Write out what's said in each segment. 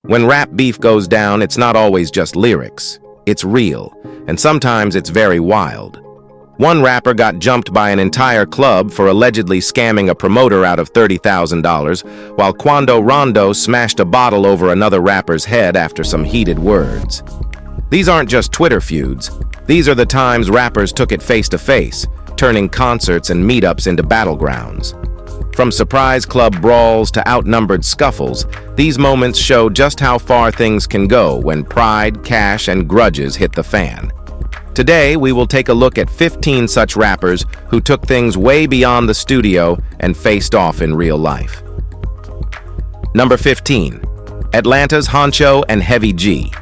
When rap beef goes down, it's not always just lyrics. It's real, and sometimes it's very wild. One rapper got jumped by an entire club for allegedly scamming a promoter out of $30,000, while Quando Rondo smashed a bottle over another rapper's head after some heated words. These aren't just Twitter feuds. These are the times rappers took it face to face, turning concerts and meetups into battlegrounds. From surprise club brawls to outnumbered scuffles, these moments show just how far things can go when pride, cash, and grudges hit the fan. Today, we will take a look at 15 such rappers who took things way beyond the studio and faced off in real life. Number 15. Atlanta's Honcho and Heavy G.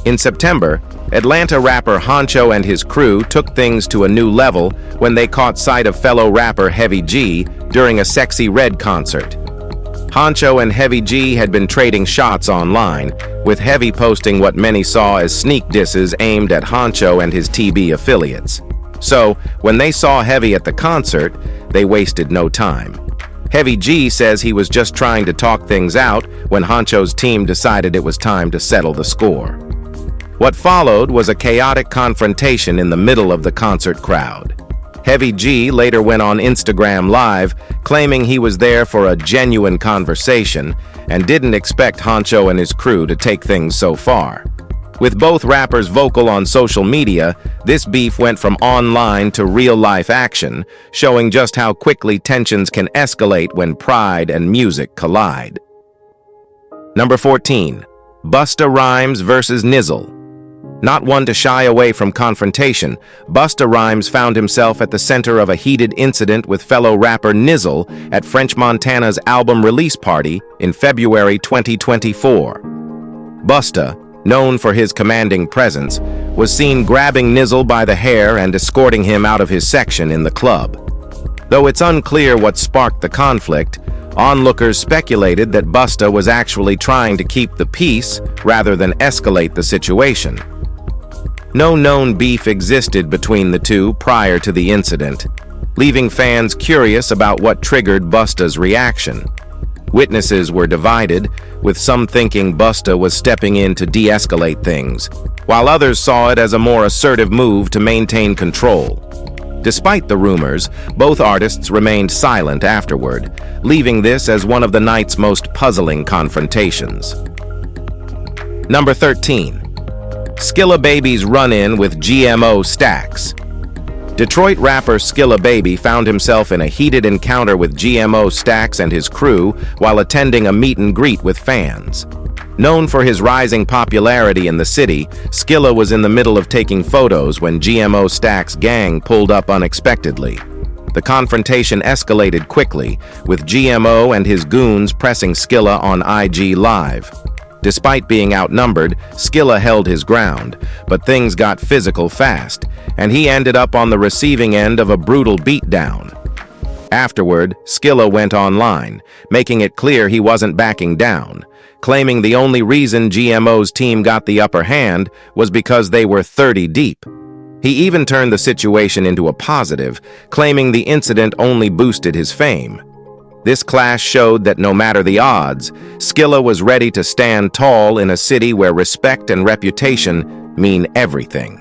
In September, Atlanta rapper Honcho and his crew took things to a new level when they caught sight of fellow rapper Heavy G during a Sexy Red concert. Honcho and Heavy G had been trading shots online, with Heavy posting what many saw as sneak disses aimed at Honcho and his TB affiliates. So, when they saw Heavy at the concert, they wasted no time. Heavy G says he was just trying to talk things out when Honcho's team decided it was time to settle the score. What followed was a chaotic confrontation in the middle of the concert crowd. Heavy G later went on Instagram Live, claiming he was there for a genuine conversation and didn't expect Honcho and his crew to take things so far. With both rappers vocal on social media, this beef went from online to real-life action, showing just how quickly tensions can escalate when pride and music collide. Number 14. Busta Rhymes vs. Nizzle. Not one to shy away from confrontation, Busta Rhymes found himself at the center of a heated incident with fellow rapper Nizzle at French Montana's album release party in February 2024. Busta, known for his commanding presence, was seen grabbing Nizzle by the hair and escorting him out of his section in the club. Though it's unclear what sparked the conflict, onlookers speculated that Busta was actually trying to keep the peace rather than escalate the situation. No known beef existed between the two prior to the incident, leaving fans curious about what triggered Busta's reaction. Witnesses were divided, with some thinking Busta was stepping in to de-escalate things, while others saw it as a more assertive move to maintain control. Despite the rumors, both artists remained silent afterward, leaving this as one of the night's most puzzling confrontations. Number 13. Skilla Baby's run-in with GMO Stacks. Detroit rapper Skilla Baby found himself in a heated encounter with GMO Stacks and his crew while attending a meet and greet with fans. Known for his rising popularity in the city, Skilla was in the middle of taking photos when GMO Stacks' gang pulled up unexpectedly. The confrontation escalated quickly, with GMO and his goons pressing Skilla on IG Live. Despite being outnumbered, Skilla held his ground, but things got physical fast, and he ended up on the receiving end of a brutal beatdown. Afterward, Skilla went online, making it clear he wasn't backing down, claiming the only reason GMO's team got the upper hand was because they were 30 deep. He even turned the situation into a positive, claiming the incident only boosted his fame. This clash showed that no matter the odds, Skilla was ready to stand tall in a city where respect and reputation mean everything.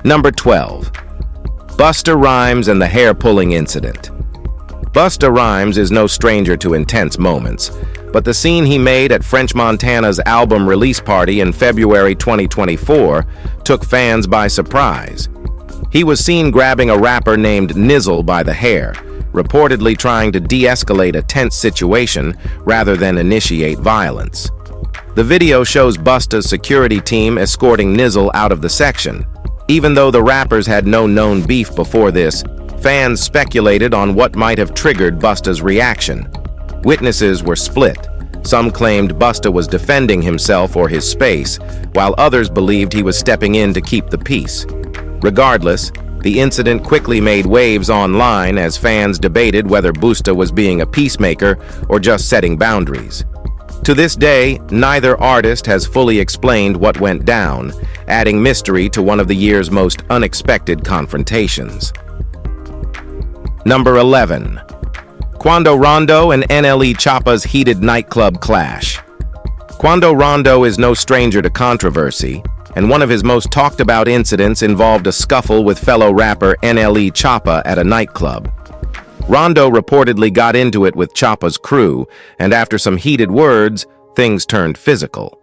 Number 12. Busta Rhymes and the hair-pulling incident. Busta Rhymes is no stranger to intense moments, but the scene he made at French Montana's album release party in February 2024 took fans by surprise. He was seen grabbing a rapper named Nizzle by the hair, reportedly trying to de-escalate a tense situation rather than initiate violence. The video shows Busta's security team escorting Nizzle out of the section. Even though the rappers had no known beef before this, fans speculated on what might have triggered Busta's reaction. Witnesses were split. Some claimed Busta was defending himself or his space, while others believed he was stepping in to keep the peace. Regardless, the incident quickly made waves online as fans debated whether Busta was being a peacemaker or just setting boundaries. To this day, neither artist has fully explained what went down, adding mystery to one of the year's most unexpected confrontations. Number 11. Quando Rondo and NLE Choppa's heated nightclub clash. Quando Rondo is no stranger to controversy, and one of his most talked about incidents involved a scuffle with fellow rapper NLE Choppa at a nightclub. Rondo reportedly got into it with Choppa's crew, and after some heated words, things turned physical.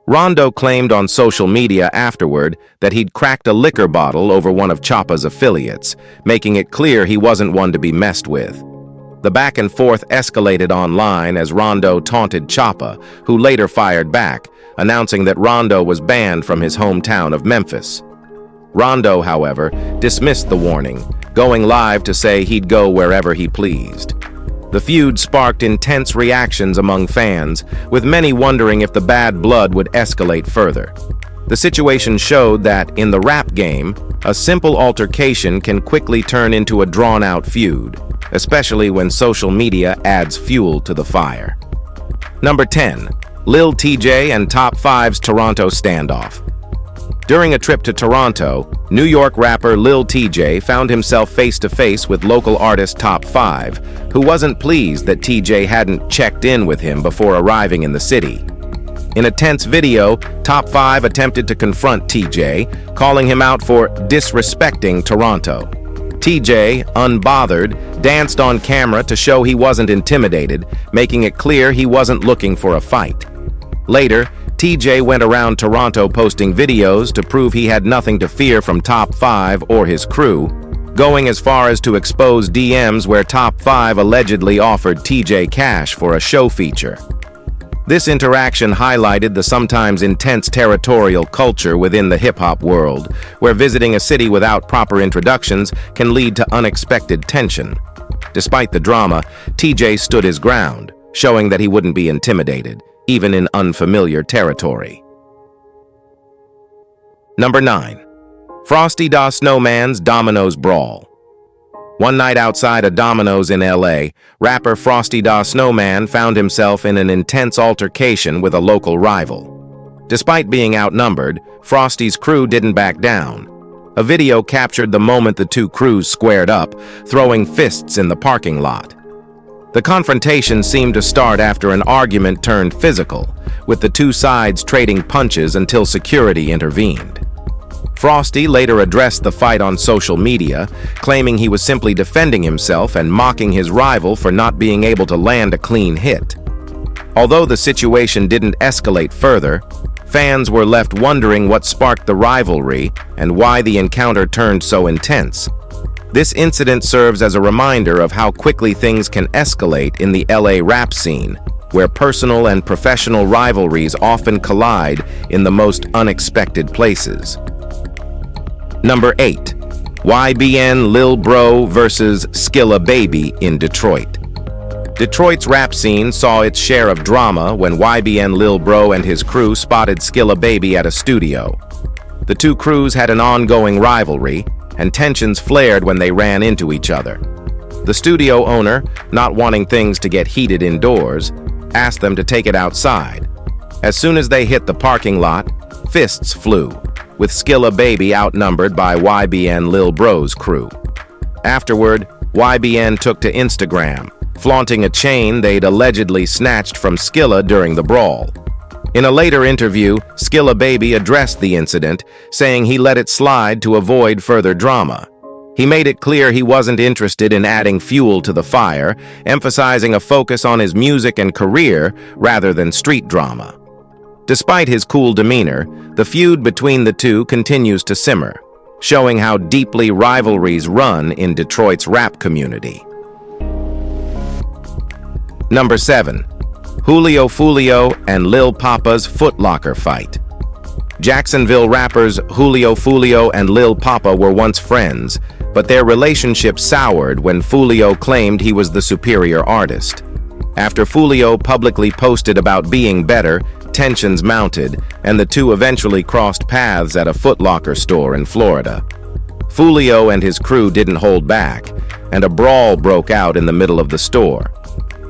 Rondo claimed on social media afterward that he'd cracked a liquor bottle over one of Choppa's affiliates, making it clear he wasn't one to be messed with. The back and forth escalated online as Rondo taunted Choppa, who later fired back, announcing that Rondo was banned from his hometown of Memphis. Rondo, however, dismissed the warning, going live to say he'd go wherever he pleased. The feud sparked intense reactions among fans, with many wondering if the bad blood would escalate further. The situation showed that, in the rap game, a simple altercation can quickly turn into a drawn-out feud, especially when social media adds fuel to the fire. Number 10. Lil Tjay and Top5's Toronto standoff. During a trip to Toronto, New York rapper Lil Tjay found himself face-to-face with local artist Top5, who wasn't pleased that Tjay hadn't checked in with him before arriving in the city. In a tense video, Top5 attempted to confront Tjay, calling him out for disrespecting Toronto. Tjay, unbothered, danced on camera to show he wasn't intimidated, making it clear he wasn't looking for a fight. Later, Tjay went around Toronto posting videos to prove he had nothing to fear from Top5 or his crew, going as far as to expose DMs where Top5 allegedly offered Tjay cash for a show feature. This interaction highlighted the sometimes intense territorial culture within the hip-hop world, where visiting a city without proper introductions can lead to unexpected tension. Despite the drama, Tjay stood his ground, showing that he wouldn't be intimidated, even in unfamiliar territory. Number 9. Frosty da Snowman's Domino's Brawl. One night outside a Domino's in LA, rapper Frosty da Snowman found himself in an intense altercation with a local rival. Despite being outnumbered, Frosty's crew didn't back down. A video captured the moment the two crews squared up, throwing fists in the parking lot. The confrontation seemed to start after an argument turned physical, with the two sides trading punches until security intervened. Frosty later addressed the fight on social media, claiming he was simply defending himself and mocking his rival for not being able to land a clean hit. Although the situation didn't escalate further, fans were left wondering what sparked the rivalry and why the encounter turned so intense. This incident serves as a reminder of how quickly things can escalate in the LA rap scene, where personal and professional rivalries often collide in the most unexpected places. Number 8. YBN Lil Bro vs. Skilla Baby in Detroit. Detroit's rap scene saw its share of drama when YBN Lil Bro and his crew spotted Skilla Baby at a studio. The two crews had an ongoing rivalry, and tensions flared when they ran into each other. The studio owner, not wanting things to get heated indoors, asked them to take it outside. As soon as they hit the parking lot, fists flew, with Skilla Baby outnumbered by YBN Lil Bro's crew. Afterward, YBN took to Instagram, flaunting a chain they'd allegedly snatched from Skilla during the brawl. In a later interview, Skilla Baby addressed the incident, saying he let it slide to avoid further drama. He made it clear he wasn't interested in adding fuel to the fire, emphasizing a focus on his music and career rather than street drama. Despite his cool demeanor, the feud between the two continues to simmer, showing how deeply rivalries run in Detroit's rap community. Number 7. Julio Fulio and Lil Papa's Foot Locker fight. Jacksonville rappers Julio Fulio and Lil Papa were once friends, but their relationship soured when Fulio claimed he was the superior artist. After Fulio publicly posted about being better, tensions mounted, and the two eventually crossed paths at a Foot Locker store in Florida. Fulio and his crew didn't hold back, and a brawl broke out in the middle of the store.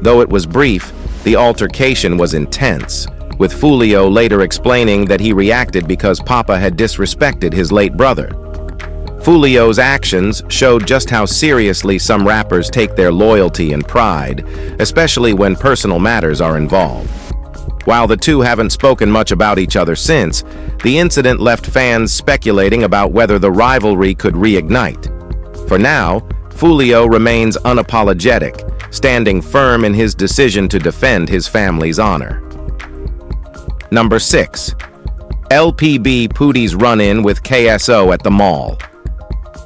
Though it was brief, the altercation was intense, with Fulio later explaining that he reacted because Papa had disrespected his late brother. Foolio's actions showed just how seriously some rappers take their loyalty and pride, especially when personal matters are involved. While the two haven't spoken much about each other since, the incident left fans speculating about whether the rivalry could reignite. For now, Foolio remains unapologetic, standing firm in his decision to defend his family's honor. Number 6. LPB Poody's run-in with KSO at the mall.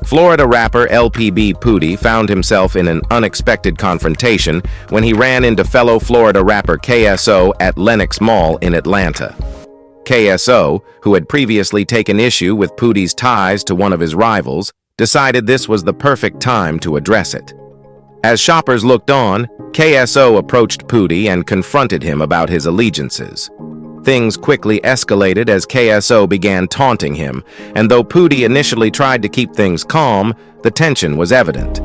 Florida rapper LPB Poody found himself in an unexpected confrontation when he ran into fellow Florida rapper KSO at Lenox Mall in Atlanta. KSO, who had previously taken issue with Poody's ties to one of his rivals, decided this was the perfect time to address it. As shoppers looked on, KSO approached Poody and confronted him about his allegiances. Things quickly escalated as KSO began taunting him, and though Poody initially tried to keep things calm, the tension was evident.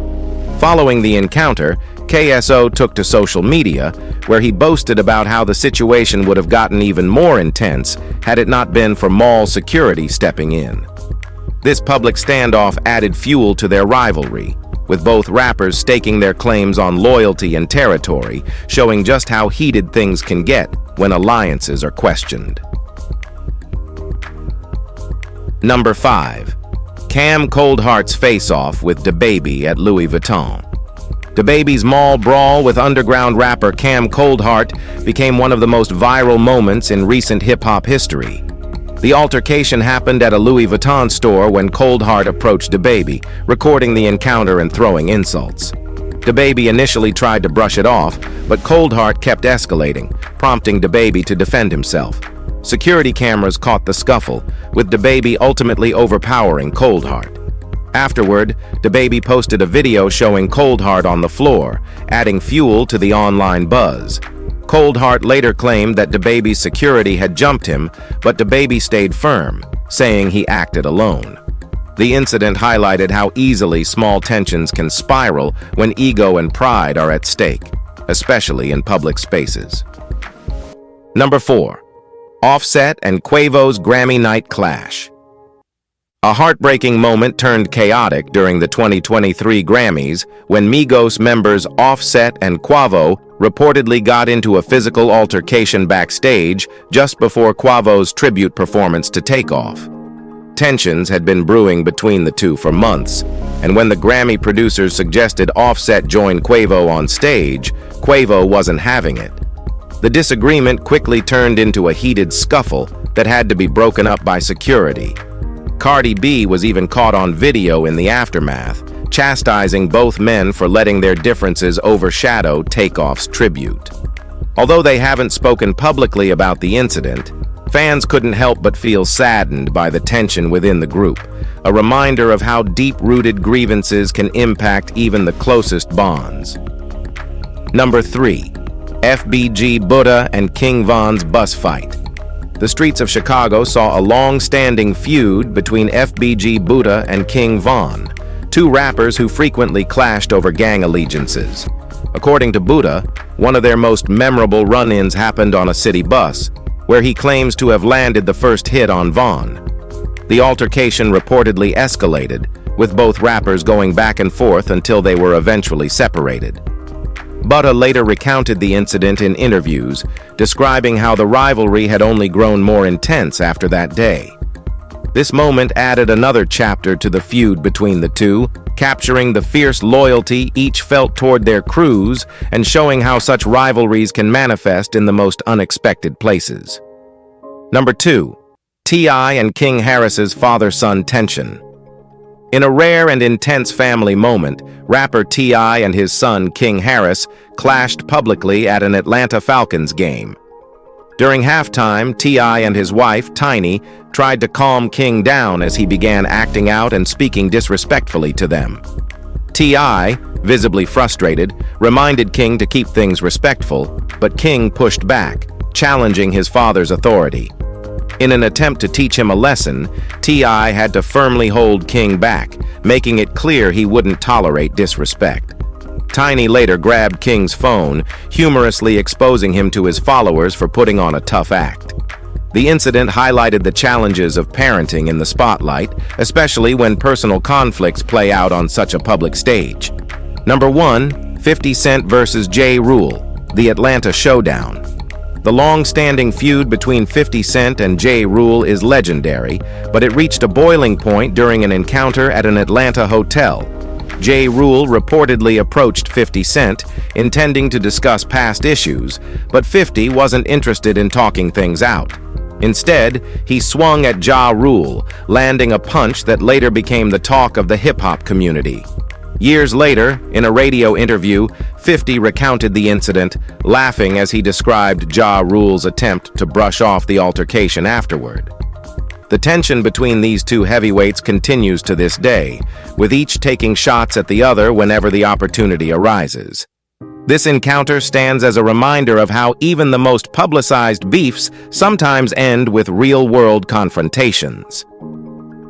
Following the encounter, KSO took to social media, where he boasted about how the situation would have gotten even more intense had it not been for mall security stepping in. This public standoff added fuel to their rivalry, with both rappers staking their claims on loyalty and territory, showing just how heated things can get when alliances are questioned. Number 5. Cam Coldheart's face-off with DaBaby at Louis Vuitton. DaBaby's mall brawl with underground rapper Cam Coldheart became one of the most viral moments in recent hip-hop history. The altercation happened at a Louis Vuitton store when Coldheart approached DaBaby, recording the encounter and throwing insults. DaBaby initially tried to brush it off, but Coldheart kept escalating, prompting DaBaby to defend himself. Security cameras caught the scuffle, with DaBaby ultimately overpowering Coldheart. Afterward, DaBaby posted a video showing Coldheart on the floor, adding fuel to the online buzz. Coldheart later claimed that DaBaby's security had jumped him, but DaBaby stayed firm, saying he acted alone. The incident highlighted how easily small tensions can spiral when ego and pride are at stake, especially in public spaces. Number 4. Offset and Quavo's Grammy Night Clash. A heartbreaking moment turned chaotic during the 2023 Grammys when Migos members Offset and Quavo reportedly got into a physical altercation backstage just before Quavo's tribute performance to Takeoff. Tensions had been brewing between the two for months, and when the Grammy producers suggested Offset join Quavo on stage, Quavo wasn't having it. The disagreement quickly turned into a heated scuffle that had to be broken up by security. Cardi B was even caught on video in the aftermath, chastising both men for letting their differences overshadow Takeoff's tribute. Although they haven't spoken publicly about the incident, fans couldn't help but feel saddened by the tension within the group, a reminder of how deep-rooted grievances can impact even the closest bonds. Number 3. FBG Butta and King Von's bus fight. The streets of Chicago saw a long-standing feud between FBG Butta and King Von, two rappers who frequently clashed over gang allegiances. According to Butta, one of their most memorable run-ins happened on a city bus, where he claims to have landed the first hit on Von. The altercation reportedly escalated, with both rappers going back and forth until they were eventually separated. Butta later recounted the incident in interviews, describing how the rivalry had only grown more intense after that day. This moment added another chapter to the feud between the two, capturing the fierce loyalty each felt toward their crews and showing how such rivalries can manifest in the most unexpected places. Number 2. T.I. and King Harris's father-son tension. In a rare and intense family moment, rapper T.I. and his son King Harris clashed publicly at an Atlanta Falcons game. During halftime, T.I. and his wife, Tiny, tried to calm King down as he began acting out and speaking disrespectfully to them. T.I., visibly frustrated, reminded King to keep things respectful, but King pushed back, challenging his father's authority. In an attempt to teach him a lesson, T.I. had to firmly hold King back, making it clear he wouldn't tolerate disrespect. Tiny later grabbed King's phone, humorously exposing him to his followers for putting on a tough act. The incident highlighted the challenges of parenting in the spotlight, especially when personal conflicts play out on such a public stage. Number 1, 50 Cent versus Ja Rule, the Atlanta Showdown. The long-standing feud between 50 Cent and Ja Rule is legendary, but it reached a boiling point during an encounter at an Atlanta hotel. Ja Rule reportedly approached 50 Cent, intending to discuss past issues, but 50 wasn't interested in talking things out. Instead, he swung at Ja Rule, landing a punch that later became the talk of the hip-hop community. Years later, in a radio interview, 50 recounted the incident, laughing as he described Ja Rule's attempt to brush off the altercation afterward. The tension between these two heavyweights continues to this day, with each taking shots at the other whenever the opportunity arises. This encounter stands as a reminder of how even the most publicized beefs sometimes end with real-world confrontations.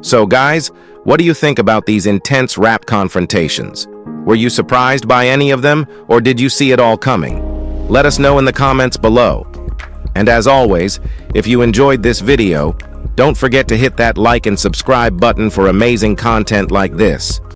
So guys, what do you think about these intense rap confrontations? Were you surprised by any of them, or did you see it all coming? Let us know in the comments below. And as always, if you enjoyed this video, don't forget to hit that like and subscribe button for amazing content like this.